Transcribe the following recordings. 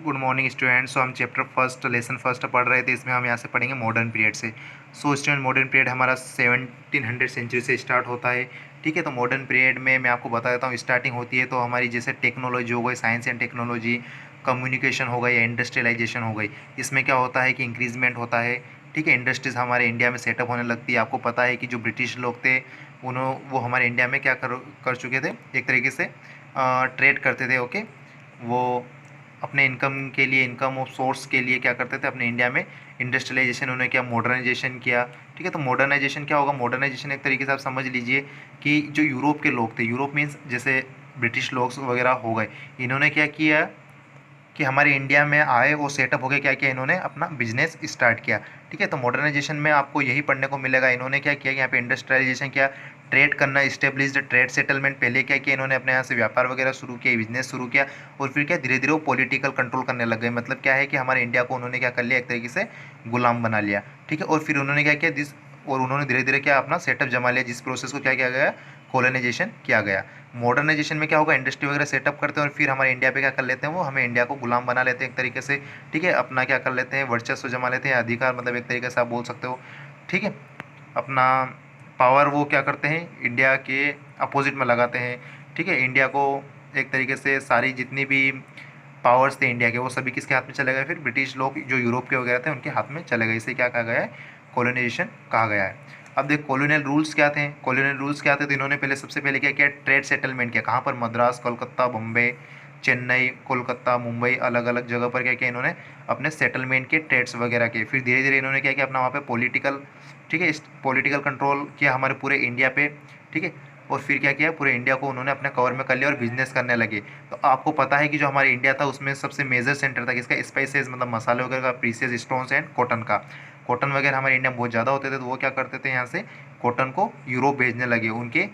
Good morning students. सो हम chapter first lesson first पढ़ रहे थे। इसमें हम यहाँ से पढ़ेंगे मॉडर्न पीरियड से। सो स्टूडेंट, मॉडर्न पीरियड हमारा 1700 सेंचुरी से स्टार्ट होता है। ठीक है, तो मॉडर्न पीरियड में मैं आपको बता देता हूँ स्टार्टिंग होती है तो हमारी जैसे टेक्नोलॉजी हो गई, साइंस एंड टेक्नोलॉजी, कम्युनिकेशन हो गई या इंडस्ट्रियलाइजेशन हो गई। इसमें क्या होता है कि इंक्रीजमेंट होता है। ठीक है, इंडस्ट्रीज हमारे इंडिया में सेटअप होने लगती है। आपको पता है कि जो ब्रिटिश लोग थे वो हमारे इंडिया में क्या कर चुके थे, एक तरीके से ट्रेड करते थे। ओके, वो अपने इनकम के लिए, इनकम ऑफ सोर्स के लिए क्या करते थे, अपने इंडिया में इंडस्ट्रियलाइजेशन उन्होंने किया, मॉडर्नाइजेशन किया। ठीक है, तो मॉडर्नाइजेशन क्या होगा, मॉडर्नाइजेशन एक तरीके से आप समझ लीजिए कि जो यूरोप के लोग थे, यूरोप मीन्स जैसे ब्रिटिश लोग वगैरह हो गए, इन्होंने क्या किया कि हमारे इंडिया में आए, वो सेटअप हो गए, क्या किया इन्होंने अपना बिजनेस स्टार्ट किया। ठीक है, तो मॉडर्नाइजेशन में आपको यही पढ़ने को मिलेगा। इन्होंने क्या किया, यहाँ पे इंडस्ट्रियलाइजेशन किया, ट्रेड करना, इस्टेब्लिश्ड ट्रेड सेटलमेंट। पहले क्या किया इन्होंने, अपने यहाँ से व्यापार वगैरह शुरू किया, बिजनेस शुरू किया, और फिर क्या धीरे धीरे वो पॉलिटिकल कंट्रोल करने लग गए। मतलब क्या है कि हमारे इंडिया को उन्होंने क्या कर लिया, एक तरीके से गुलाम बना लिया। ठीक है, और फिर उन्होंने क्या किया और उन्होंने धीरे धीरे क्या अपना सेटअप जमा लिया, जिस प्रोसेस को क्या किया गया, कॉलोनाइजेशन किया गया। मॉडर्नाइजेशन में क्या होगा, इंडस्ट्री वगैरह सेटअप करते हैं और फिर हमारे इंडिया पे क्या कर लेते हैं, वो हमें इंडिया को गुलाम बना लेते हैं एक तरीके से। ठीक है, अपना क्या कर लेते हैं, वर्चस्व जमा लेते हैं, अधिकार, मतलब एक तरीके से आप बोल सकते हो। ठीक है, अपना पावर वो क्या करते हैं, इंडिया के अपोजिट में लगाते हैं। ठीक है, इंडिया को एक तरीके से सारी जितनी भी पावर्स थे इंडिया के, वो सभी किसके हाथ में चले गए, फिर ब्रिटिश लोग जो यूरोप के वगैरह थे उनके हाथ में चले गए। इसे क्या कहा गया है, कॉलोनाइजेशन कहा गया है। अब देख कॉलोनियल रूल्स क्या थे, कॉलोनियल रूल्स क्या थे, तो इन्होंने पहले सबसे पहले क्या किया, ट्रेड सेटलमेंट किया। कहाँ पर, मद्रास, कोलकाता, बम्बे, चेन्नई, कोलकाता, मुंबई, अलग अलग जगह पर क्या किया इन्होंने, अपने सेटलमेंट के, ट्रेड्स वगैरह के। फिर धीरे धीरे इन्होंने क्या किया, अपना वहाँ पे पॉलिटिकल, ठीक है, पॉलिटिकल कंट्रोल किया हमारे पूरे इंडिया पे। ठीक है, और फिर क्या किया, पूरे इंडिया को उन्होंने अपने कवर में कर लिया और बिजनेस करने लगे। तो आपको पता है कि जो हमारे इंडिया था उसमें सबसे मेजर सेंटर था किसका, स्पाइसेस, मतलब मसाले वगैरह का, प्रीसियस स्टोन्स एंड कॉटन का। कॉटन वगैरह हमारे इंडिया में बहुत ज़्यादा होते थे, तो वो क्या करते थे, यहाँ से कॉटन को यूरोप भेजने लगे, उनके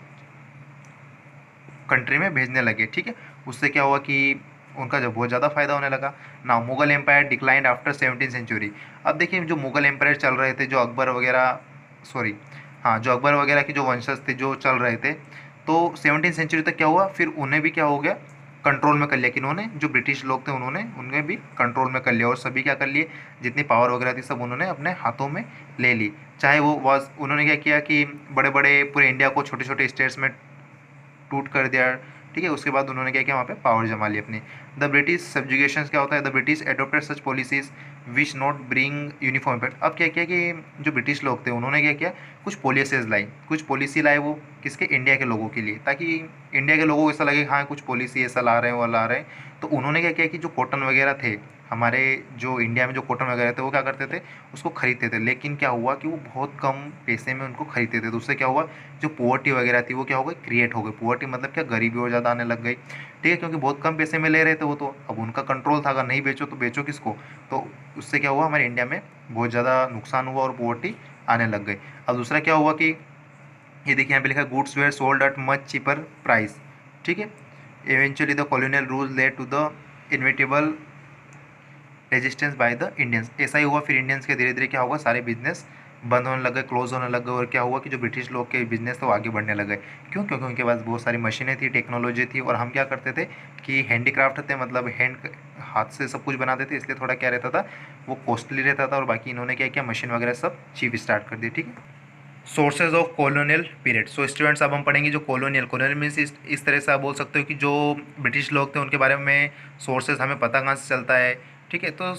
कंट्री में भेजने लगे। ठीक है, उससे क्या हुआ कि उनका जब बहुत ज़्यादा फायदा होने लगा ना। Mughal empire declined after 17th century. अब देखिए जो मुगल एम्पायर चल रहे थे, जो अकबर वगैरह, सॉरी, हाँ, जो अकबर वगैरह के जो वंशज थे जो चल रहे थे, तो 17th सेंचुरी तक क्या हुआ, फिर उन्हें भी क्या हो गया, कंट्रोल में कर लिया। कि उन्होंने, जो ब्रिटिश लोग थे उन्होंने उन्हें भी कंट्रोल में कर लिया, और सभी क्या कर लिए, जितनी पावर वगैरह थी सब उन्होंने अपने हाथों में ले ली। चाहे वो वाज, उन्होंने क्या किया कि बड़े बड़े पूरे इंडिया को छोटे छोटे स्टेट्स में टूट कर दिया। ठीक है, उसके बाद उन्होंने क्या किया, वहाँ पे पावर जमा ली अपनी। द ब्रिटिश सब्जुगेशन क्या होता है, the British adopted such policies which not bring uniform effect. अब क्या किया कि जो ब्रिटिश लोग थे उन्होंने क्या किया, कुछ पॉलिसीज लाई, कुछ पॉलिसी लाए वो किसके, इंडिया के लोगों के लिए, ताकि इंडिया के लोगों को ऐसा लगे हाँ कुछ पॉलिसी ऐसा ला रहे हैं वो ला रहे हैं। तो उन्होंने क्या किया कि जो कॉटन वगैरह थे हमारे, जो इंडिया में जो कॉटन वगैरह थे वो क्या करते थे, उसको खरीदते थे। लेकिन क्या हुआ कि वो बहुत कम पैसे में उनको खरीदते थे, तो उससे क्या हुआ, जो पोवर्टी वगैरह थी वो क्या हो गई, क्रिएट हो गई। पोवर्टी मतलब क्या, गरीबी और ज़्यादा आने लग गई। ठीक है, क्योंकि बहुत कम पैसे में ले रहे थे वो, तो अब उनका कंट्रोल था, अगर नहीं बेचो तो बेचो किसको। तो उससे क्या हुआ, हमारे इंडिया में बहुत ज़्यादा नुकसान हुआ और पोवर्टी आने लग गई। अब दूसरा क्या हुआ कि ये देखिए यहाँ पे लिखा है, goods were sold at much cheaper price. ठीक है, eventually the colonial rule led to the inevitable resistance by the Indians. ऐसा ही हुआ, फिर इंडियंस के धीरे धीरे क्या होगा, सारे बिजनेस बंद होने लगे, क्लोज होने लगे, और क्या हुआ कि जो ब्रिटिश लोग के बिजनेस थे वो आगे बढ़ने लगे। क्यों, क्योंकि उनके पास बहुत सारी मशीनें थी, टेक्नोलॉजी थी, और हम क्या करते थे कि हैंडीक्राफ्ट थे, मतलब हाथ से सब कुछ बनाते थे, इसलिए थोड़ा क्या रहता था, वो कॉस्टली रहता था। और बाकी इन्होंने क्या किया, मशीन वगैरह सब चीप स्टार्ट कर दी। ठीक है, sources of colonial period. So students अब हम पढ़ेंगे जो कॉलोनियल, कॉलोनियल मीन्स इस तरह से आप बोल सकते हो कि जो ब्रिटिश लोग थे उनके बारे में सोर्सेज हमें पता कहाँ से चलता है। ठीक है, तो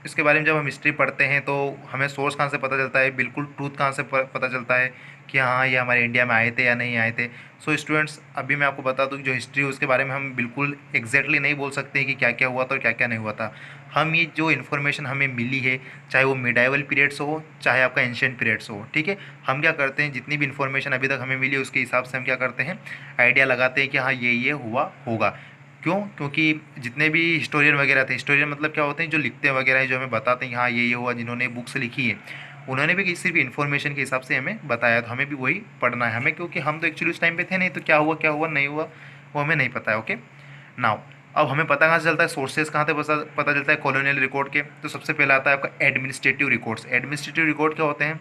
इसके बारे में जब हम हिस्ट्री पढ़ते हैं तो हमें सोर्स कहाँ से पता चलता है, बिल्कुल ट्रूथ कहाँ से पता चलता है कि हाँ ये हमारे इंडिया में आए थे या नहीं आए थे। सो स्टूडेंट्स अभी मैं आपको बता दूँ कि जो हिस्ट्री है उसके बारे में हम बिल्कुल एग्जैक्टली नहीं बोल सकते कि क्या क्या हुआ था और क्या क्या नहीं हुआ था। हम ये जो इन्फॉर्मेशन हमें मिली है, चाहे वो मिडाइवल पीरियड्स हो चाहे आपका एंशिएंट पीरियड्स हो, ठीक है, हम क्या करते हैं, जितनी भी इन्फॉर्मेशन अभी तक हमें मिली है उसके हिसाब से हम क्या करते हैं, आइडिया लगाते हैं कि हाँ ये हुआ होगा। क्यों, क्योंकि जितने भी हिस्टोरियन वगैरह थे, हिस्टोरियन मतलब क्या होते हैं, जो लिखते वगैरह हैं, जो हमें बताते हैं कि हाँ ये हुआ, जिन्होंने बुक्स लिखी है उन्होंने भी किसी भी इन्फॉर्मेशन के हिसाब से हमें बताया, तो हमें भी वही पढ़ना है हमें, क्योंकि हम तो एक्चुअली उस टाइम पे थे नहीं, तो क्या हुआ नहीं हुआ वो हमें नहीं पता है। ओके, नाउ अब हमें पता कहाँ से चलता है, सोर्सेज कहाँ से पता चलता है कॉलोनियल रिकॉर्ड के। तो सबसे पहला आता है आपका एडमिनिस्ट्रेटिव रिकॉर्ड्स। एडमिनिस्ट्रेटिव रिकॉर्ड क्या होते हैं,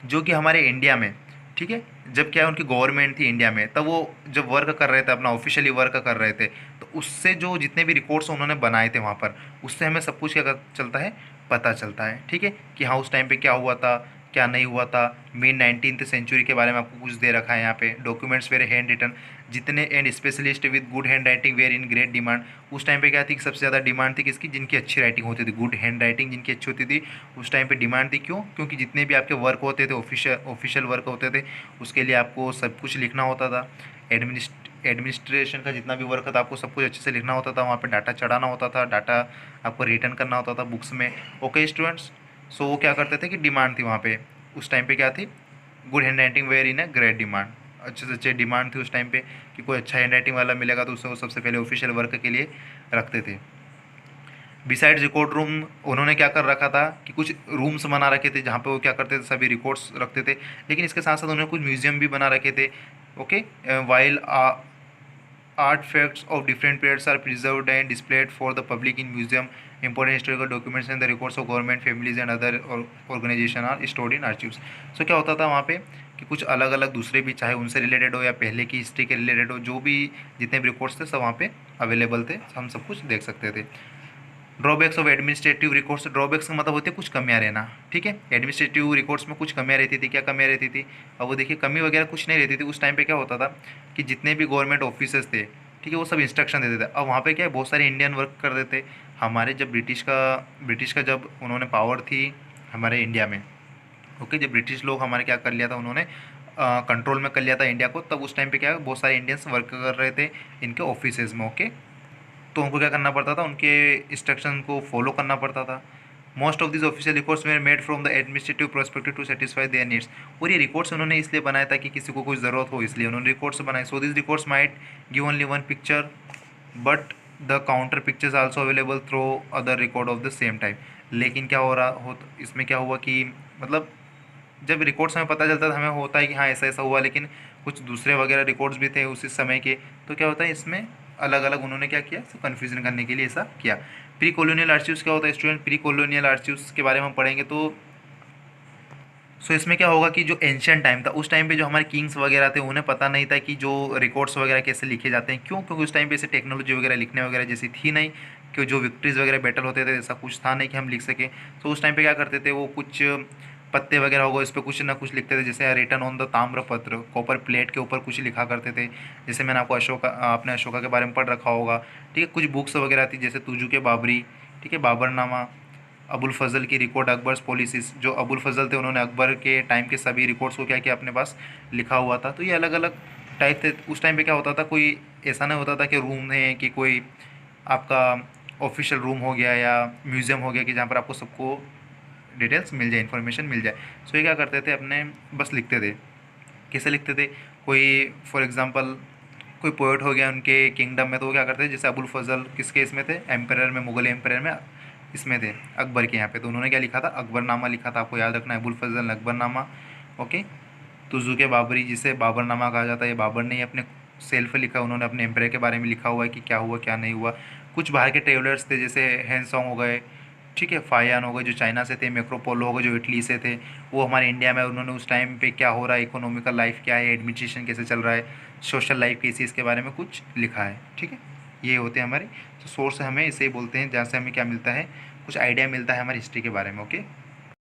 जो कि हमारे इंडिया में, ठीक है, जब क्या है उनकी गवर्नमेंट थी इंडिया में, तब वो जब वर्क कर रहे थे, अपना ऑफिशियली वर्क कर रहे थे, तो उससे जो जितने भी रिकॉर्ड्स उन्होंने बनाए थे वहाँ पर, उससे हमें सब कुछ क्या चलता है, पता चलता है। ठीक है, कि हाँ उस टाइम पे क्या हुआ था, क्या नहीं हुआ था। मिड 19th सेंचुरी के बारे में आपको कुछ दे रखा है यहाँ पे। डॉक्यूमेंट्स वेर हैंड रिटन, जितने and specialist with good hand writing were in great demand. उस टाइम पे क्या थी कि सबसे ज़्यादा डिमांड थी किसकी, जिनकी अच्छी राइटिंग होती थी, गुड हैंड राइटिंग जिनकी अच्छी होती थी, उस टाइम पे डिमांड थी। क्यों? क्योंकि जितने भी आपके वर्क होते थे, ऑफिशियल वर्क होते थे, उसके लिए आपको सब कुछ लिखना होता था। एडमिनिस्ट्रेशन का जितना भी वर्क था, आपको सब कुछ अच्छे से लिखना होता था, वहाँ पे डाटा चढ़ाना होता था, डाटा आपको रिटर्न करना होता था बुक्स में। ओके स्टूडेंट्स, सो वो क्या करते थे कि डिमांड थी वहाँ पे, उस टाइम पे क्या थी, good hand writing were in a great demand, अच्छे से अच्छे डिमांड थी उस टाइम पे कि कोई अच्छा हैंड राइटिंग वाला मिलेगा तो उसे वो सबसे पहले ऑफिशियल वर्क के लिए रखते थे। बिसाइड्स रिकॉर्ड रूम, उन्होंने क्या कर रखा था कि कुछ रूम्स बना रखे थे जहाँ पे वो क्या करते थे, सभी रिकॉर्ड्स रखते थे। लेकिन इसके साथ साथ उन्होंने कुछ म्यूजियम भी बना रखे थे। Okay, while artifacts of different periods are preserved and displayed for the public in museum. Important historical documents and the records of government, families and other organization are stored in archives. So क्या होता था वहाँ पे कि कुछ अलग अलग दूसरे भी, चाहे उनसे रिलेटेड हो या पहले की हिस्ट्री के रिलेटेड हो, जो भी जितने भी रिकॉर्ड्स थे सब वहाँ पे अवेलेबल थे, हम सब कुछ देख सकते थे। Drawbacks of administrative records, drawbacks का मतलब होते हैं कुछ कमियाँ रहना। ठीक है, एडमिनिस्ट्रेटिव रिकॉर्ड्स में कुछ कमियाँ रहती थी। क्या कमियाँ रहती थी? अब वो देखिए, कमी वगैरह कुछ नहीं रहती थी। उस टाइम पे क्या होता था कि जितने भी गवर्नमेंट ऑफिसर्स थे, ठीक है, वो सब इंस्ट्रक्शन देते थे। अब वहाँ पे क्या है, बहुत सारे इंडियन वर्क कर रहे थे। हमारे जब ब्रिटिश का जब उन्होंने पावर थी हमारे इंडिया में, ओके, जब ब्रिटिश लोग हमारे क्या कर लिया था, उन्होंने कंट्रोल में कर लिया था इंडिया को, तब उस टाइम पे क्या है, बहुत सारे इंडियंस वर्क कर रहे थे इनके ऑफिसेज में। ओके, तो उनको क्या करना पड़ता था, उनके इंस्ट्रक्शन को फॉलो करना पड़ता था। Most of this official records were made from the administrative perspective to satisfy their needs. और ये रिकॉर्ड्स उन्होंने इसलिए बनाया था कि किसी को कुछ ज़रूरत हो, इसलिए उन्होंने रिकॉर्ड्स बनाए। So this records might give only one picture but the counter pictures also available through other record of the same time. लेकिन क्या हो रहा हो, इसमें क्या हुआ कि मतलब जब रिकॉर्ड्स हमें पता चलता था, हमें होता है कि हाँ ऐसा ऐसा हुआ, लेकिन कुछ दूसरे वगैरह रिकॉर्ड्स भी थे उसी समय के, तो क्या होता है इसमें अलग अलग उन्होंने क्या किया, सब कन्फ्यूजन करने के लिए ऐसा किया। प्री कॉलोनियल आर्चिव्स क्या होता है स्टूडेंट? प्री कॉलोनियल आर्चिव्स के बारे में हम पढ़ेंगे तो सो इसमें क्या होगा कि जो एंशियंट टाइम था, उस टाइम पे जो हमारे किंग्स वगैरह थे, उन्हें पता नहीं था कि जो रिकॉर्ड्स वगैरह कैसे लिखे जाते हैं। क्यों? क्योंकि उस टाइम पे ऐसे टेक्नोलॉजी वगैरह लिखने वगैरह जैसी थी नहीं, कि जो विक्ट्रीज वगैरह बैटल होते थे ऐसा कुछ था नहीं कि हम लिख सकें। तो उस टाइम पे क्या करते थे, वो कुछ पत्ते वगैरह हो गए, इस पर कुछ ना कुछ लिखते थे, जैसे रिटन ऑन द ताम्रपत्र, कॉपर प्लेट के ऊपर कुछ लिखा करते थे। जैसे मैंने आपको आपने अशोका के बारे में पढ़ रखा होगा। ठीक है, कुछ बुक्स वगैरह थी जैसे तुजू के बाबरी, ठीक है, बाबरनामा, अबुल फजल की रिकॉर्ड, अकबर्स पॉलिसीज। जो अबुल फजल थे उन्होंने अकबर के टाइम के सभी रिकॉर्ड्स को क्या किया, अपने पास लिखा हुआ था। तो ये अलग अलग टाइप थे। उस टाइम पे क्या होता था, कोई ऐसा नहीं होता था कि रूम है कि कोई आपका ऑफिशियल रूम हो गया या म्यूज़ियम हो गया कि जहाँ पर आपको सबको डिटेल्स मिल जाए, इन्फॉर्मेशन मिल जाए। सो ये क्या करते थे, अपने बस लिखते थे। कैसे लिखते थे? कोई फॉर एग्जांपल कोई पोएट हो गया उनके किंगडम में, तो वो क्या करते थे, जैसे अबुल फजल किसके इसमें थे, एम्परर में, मुगल एम्परर में, इसमें थे अकबर के यहाँ पे। तो उन्होंने क्या लिखा था, अकबरनामा लिखा था। आपको याद रखना है, अबुल फजल अकबरनामा। ओके, तुजुक बाबरी जिसे बाबरनामा कहा जाता है, ये बाबर ने ही अपने सेल्फ लिखा, उन्होंने अपने एम्परर के बारे में लिखा हुआ है कि क्या हुआ क्या नहीं हुआ। कुछ बाहर के ट्रेवलर्स थे जैसे हैंसोंग हो गए, ठीक है, फायान हो गए जो चाइना से थे, मैक्रोपोलो हो गए जो इटली से थे, वो हमारे इंडिया में, उन्होंने उस टाइम पे क्या हो रहा है, इकोनॉमिकल लाइफ क्या है, एडमिनिस्ट्रेशन कैसे चल रहा है, सोशल लाइफ कैसी, इसके बारे में कुछ लिखा है। ठीक है, ये होते हैं हमारे तो सोर्स, हमें इसे बोलते हैं जहाँ से हमें क्या मिलता है, कुछ आइडिया मिलता है हमारी हिस्ट्री के बारे में। ओके।